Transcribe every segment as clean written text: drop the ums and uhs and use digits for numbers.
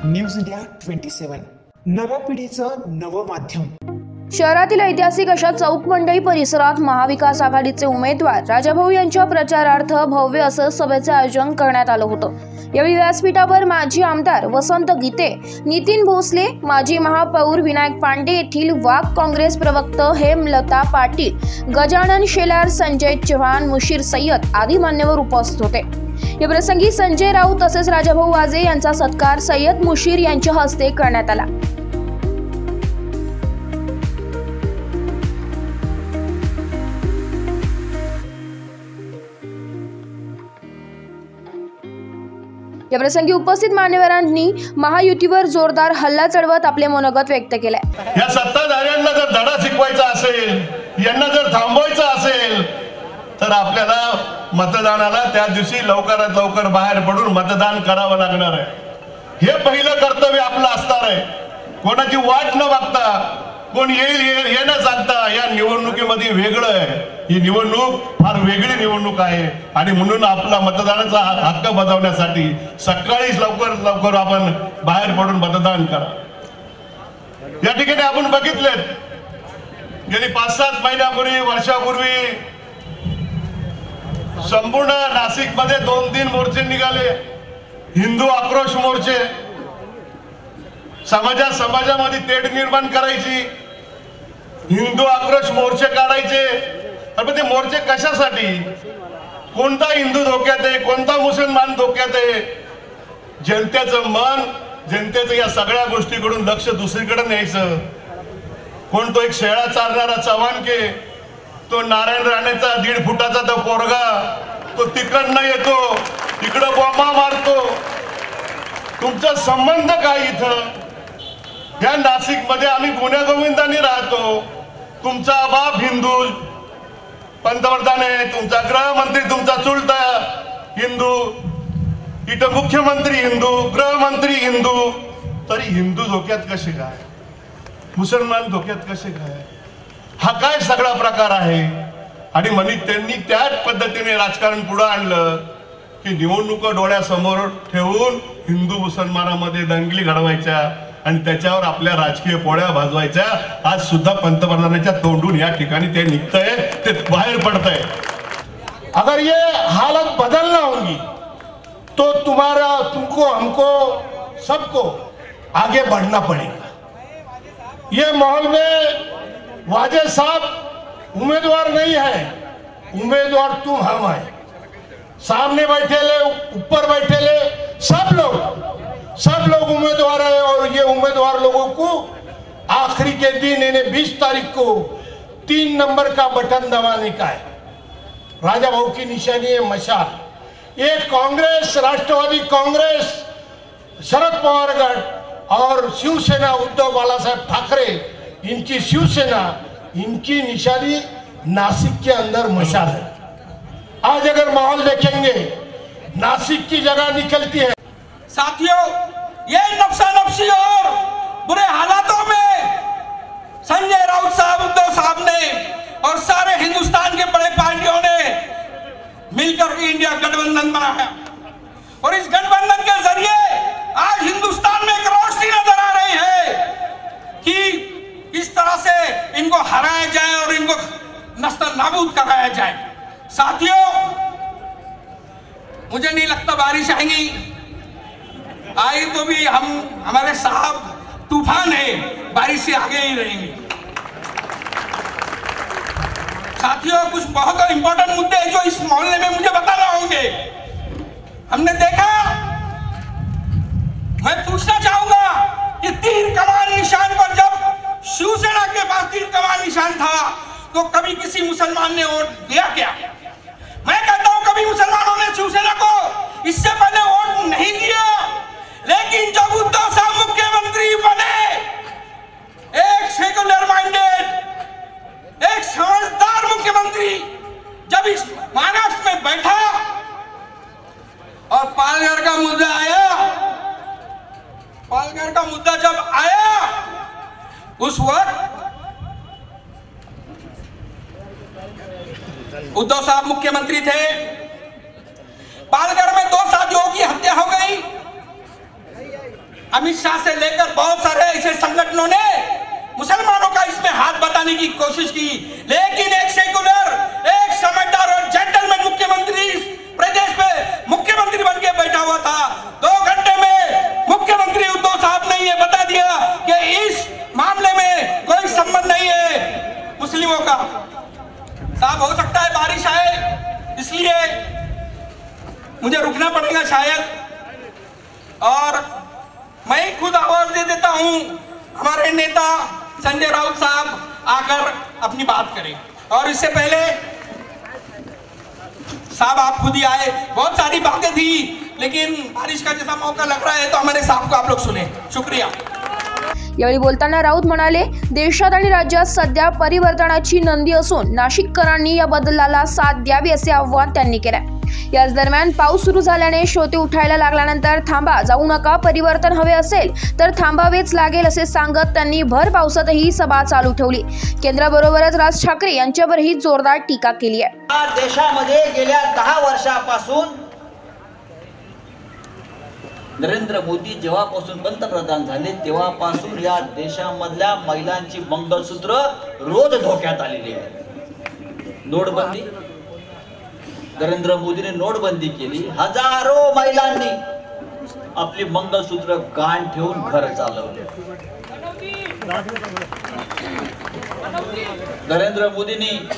News India 27 नव्या पिढीचं नवं माध्यम। शहरातील ऐतिहासिक अशा चौक मंडई परिसरात महाविकास आघाडीचे उमेदवार राजाभाऊ यांच्या प्रचारार्थ भव्य असं सभेचे आयोजन करण्यात आलं होतं। यावेळी व्यासपीठावर माजी आमदार वसंत गीते, नितीन भोसले, माजी महापौर विनायक पांडे येथील वाघ काँग्रेस प्रवक्ता हेमलता पाटील, गजानन शेलार, संजय चव्हाण, मुशीर सय्यद आदी मान्यवर उपस्थित होते। या प्रसंगी संजय राऊत तसेच राजाभाऊ वाजे यांचा सत्कार सय्यद मुशीर यांच्या हस्ते करण्यात आला। या प्रसंगी उपस्थित मान्यवरांनी महायुतीवर जोरदार हल्ला चढवत आपले मनोगत व्यक्त केले। या सत्ताधाऱ्यांना जर धडा शिकवायचा असेल, यांना जर थांबवायचं असेल तर आपल्याला मतदानाला त्या दिवशी लवकरात लवकर बाहेर पडून मतदान करावं लागणार आहे। हे पहिलं कर्तव्य आपलं असणार आहे। कोणाची वाट न बघता, कोण येईल हे न सांगता या निवडणुकीमध्ये वेगळं आहे। ही निवडणूक फार वेगळी निवडणूक आहे आणि म्हणून आपला मतदानाचा हक्क बजावण्यासाठी सकाळीच लवकर आपण बाहेर पडून मतदान करा। या ठिकाणी आपण बघितलेत गेली 5-7 महिन्यापूर्वी, वर्षापूर्वी संपूर्ण नाशिक मध्ये 2-3 मोर्चे निघाले, हिंदू आक्रोश मोर्चे। समाजामध्ये तेढ निर्माण करायची, हिंदू आक्रोश मोर्चे काढायचे। पण ते मोर्चे कशासाठी? कोणता हिंदू धोक्यात आहे, कोणता मुसलमान धोक्यात आहे? जनतेचं मन, जनतेचं या सगळ्या गोष्टीकडून लक्ष दुसरीकडे न्यायचं। कोण तो एक शेळा चारणारा चव्हाणके, तो नारायण राणेचा 1.5 फुटाचा तो पोरगा, तो तिकडनं येतो, तिकडं बॉम्बा मारतो। तुमचा संबंध काय इथं? या नाशिक मध्ये आम्ही गुण्यागोविंदांनी राहतो। तुमचा बाप हिंदू पंतप्रधान आहे, तुमचा गृहमंत्री तुमचा चुलता हिंदू, इथं मुख्यमंत्री हिंदू, गृहमंत्री हिंदू, तरी हिंदू धोक्यात कसे काय, मुसलमान धोक्यात कसे काय? हा काय सगळा प्रकार आहे? आणि त्यांनी त्याच पद्धतीने राजकारण पुढे आणलं की निवडणुका डोळ्यासमोर ठेवून हिंदू मुसलमानामध्ये दंगली घडवायच्या आणि त्याच्यावर आपल्या राजकीय पोळ्या भाजवायच्या। आज सुद्धा पंतप्रधानाच्या तोंडून या ठिकाणी ते निघतंय, ते बाहेर पडतंय। अगर ये हालत बदलना होगी तो तुमको, हमको, सबको आगे बढ़ना पड़ेगा। ये माहौल में वाजे साहब उम्मीदवार नहीं है, उम्मीदवार तुम हम है। सामने बैठे ले, ऊपर बैठे ले, सब लोग उम्मीदवार है। और ये उम्मीदवार लोगों को आखिरी के दिन इन्हें 20 तारीख को 3 नंबर का बटन दबाने का है। राजाभाऊ की निशानी है मशाल। ये कांग्रेस, राष्ट्रवादी कांग्रेस, शरद पवार गट और शिवसेना उद्धव बालासाहेब ठाकरे, इनकी शिवसेना, इनकी निशानी नासिक के अंदर मशाल है। आज अगर माहौल देखेंगे, नासिक की जगह निकलती है। साथियों, ये नफसा-नफसी और बुरे हालातों में संजय राउत साहब, उद्धव साहब ने और सारे हिंदुस्तान के बड़े पार्टियों ने मिलकर इंडिया गठबंधन बनाया और इस गठबंधन के जरिए आज हिंदुस्तान में एक रोशनी नजर आ रही है कि इस तरह से इनको हराया जाए और इनको नस्ल नाबूद कराया जाए। साथियों, मुझे नहीं लगता बारिश आएगी, आई तो भी हमारे साहब तूफान है, बारिश से आगे ही रहेंगे। साथियों, कुछ बहुत इंपॉर्टेंट मुद्दे हैं जो इस मोहल्ले में मुझे बताना होंगे। हमने देखा, मैं पूछना चाहूंगा कि तीर कमान निशान पर जब शिवसेना के पास तीर कमान निशान था तो कभी किसी मुसलमान ने वोट दिया क्या? मैं कहता हूं कभी मुसलमानों ने शिवसेना को इससे पहले वोट नहीं दिया। लेकिन जब उद्धव साहब मुख्यमंत्री बने, एक सेकुलर माइंडेड, एक समझदार मुख्यमंत्री जब इस महाराष्ट्र में बैठा और पालघर का मुद्दा आया, पालघर का मुद्दा जब आया, उस वक्त उद्धव साहब मुख्यमंत्री थे। पालघर में 2 साथियों की हत्या हो गई। अमित शाह से लेकर बहुत सारे ऐसे संगठनों ने मुसलमानों का इसमें हाथ बताने की कोशिश की, लेकिन एक सेकुलर, एक समझदार और जेंटलमैन मुख्यमंत्री इस प्रदेश पे मुख्यमंत्री बन के बैठा हुआ था। 2 घंटे में मुख्यमंत्री उद्धव साहब ने ये बता दिया कि इस मामले में कोई संबंध नहीं है मुस्लिमों का। साहब, हो सकता है बारिश आए, इसलिए मुझे रुकना पड़ेगा शायद, और मैं खुद आवाज दे देता हूं, हमारे नेता संजय राउत साहब आकर अपनी बात करें। और इससे पहले साहब आप खुद ही आए, बहुत सारी बातें थी, लेकिन बारिश का जैसा मौका लग रहा है तो हमारे साहब को आप लोग सुने। शुक्रिया। यावेळी बोलताना राऊत म्हणाले, देशात आणि राज्यात सध्या परिवर्तनाची नंदी असून नाशिककरांनी या बदलाला साथ द्यावी असे आवाहन त्यांनी केले। याच दरम्यान पाऊस सुरू झाल्याने श्रोते उठायला लागल्यानंतर थांबा, जाऊ नका, परिवर्तन हवे असेल तर थांबावेच लागेल असे सांगत त्यांनी भर पावसातही सभा चालू ठेवली। केंद्राबरोबरच राज ठाकरे यांच्यावरही जोरदार टीका केली आहे। देशामध्ये गेल्या 10 वर्षापासून नरेंद्र मोदी जेव्हापासून पंतप्रधान झाले तेव्हापासून या देशामधल्या महिलांची मंगळसूत्र रोज धोक्यात आलेली आहे। नोटबंदी, नरेंद्र मोदीने नोटबंदी केली, हजारो महिलांनी आपली मंगळसूत्र गहाण ठेवून घर चालवले। नरेंद्र मोदींनी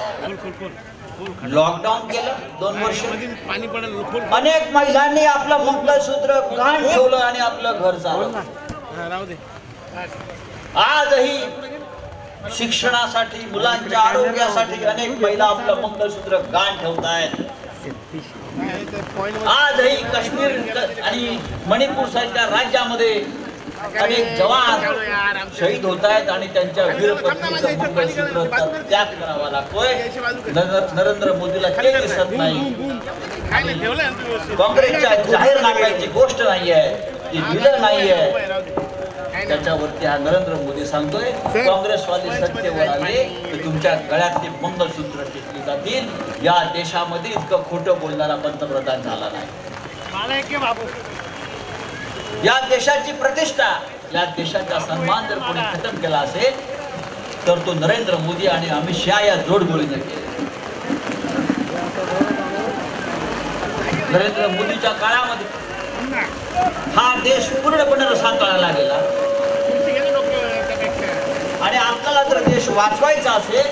लॉकडाऊन केलं 2 वर्ष, अनेक महिलांनी आपलं मंगळसूत्र गहाण ठेवलं आणि आपलं घर चालवलं। आजही शिक्षणासाठी, मुलांच्या आरोग्यासाठी अनेक महिला आपलं मंगळसूत्र गहाण ठेवत आहेत। आजही काश्मीर आणि मणिपूर सारख्या राज्यामध्ये अनेक जवान शहीद होत आहेत आणि त्यांच्या वीर पत्नीचं मंगळसूत्र त्याग करावा लागतोय। नरेंद्र मोदीला ते दिसत नाही, काँग्रेसच्या जाहीरनाम्याची गोष्ट नाही आहे, ती दिलं नाही आहे, त्याच्यावरती हा नरेंद्र मोदी सांगतोय काँग्रेसवाले सत्तेवर आले तर तुमच्या गळ्यातली मंगळसूत्र टिकली जातील। या देशामध्ये इतकं खोटं बोलणारा पंतप्रधान झाला नाही। या देशाची प्रतिष्ठा, या देशाचा सन्मान जर कोणी खतम केला असेल तर तो नरेंद्र मोदी आणि अमित शाह या जोडगोळीने केले। नरेंद्र मोदीच्या काळामध्ये हा देश पूर्णपणे रसातळाला गेला आणि आपल्याला जर देश वाचवायचा असेल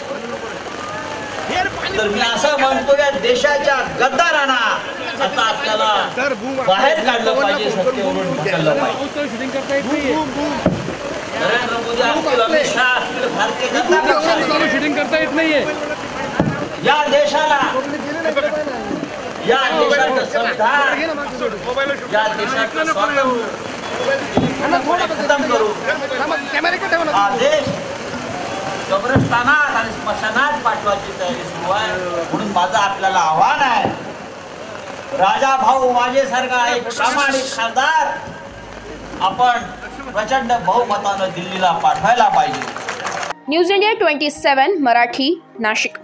तर मी असं म्हणतो या देशाच्या गद्दारांना आता आपल्याला बाहेर काढलं पाहिजे, सत्तेवरून ढकललं पाहिजे। नरेंद्र मोदी असतील, अमित शाह असतील, भारतीय जनता पक्ष या देशाला, या देशाचं संविधान, या देशाचं स्वातंत्र्य खतम करून हा देश कब्रस्तानात आणि स्मशानात पाठवायची तयारी सुरू आहे। म्हणून माझं आपल्याला आव्हान आहे, राजा भाऊ माझ्यासारखा एक प्रामाणिक खासदार आपण प्रचंड बहुमतानं दिल्लीला पाठवायला पाहिजे। News India 27 Marathi, Nashik.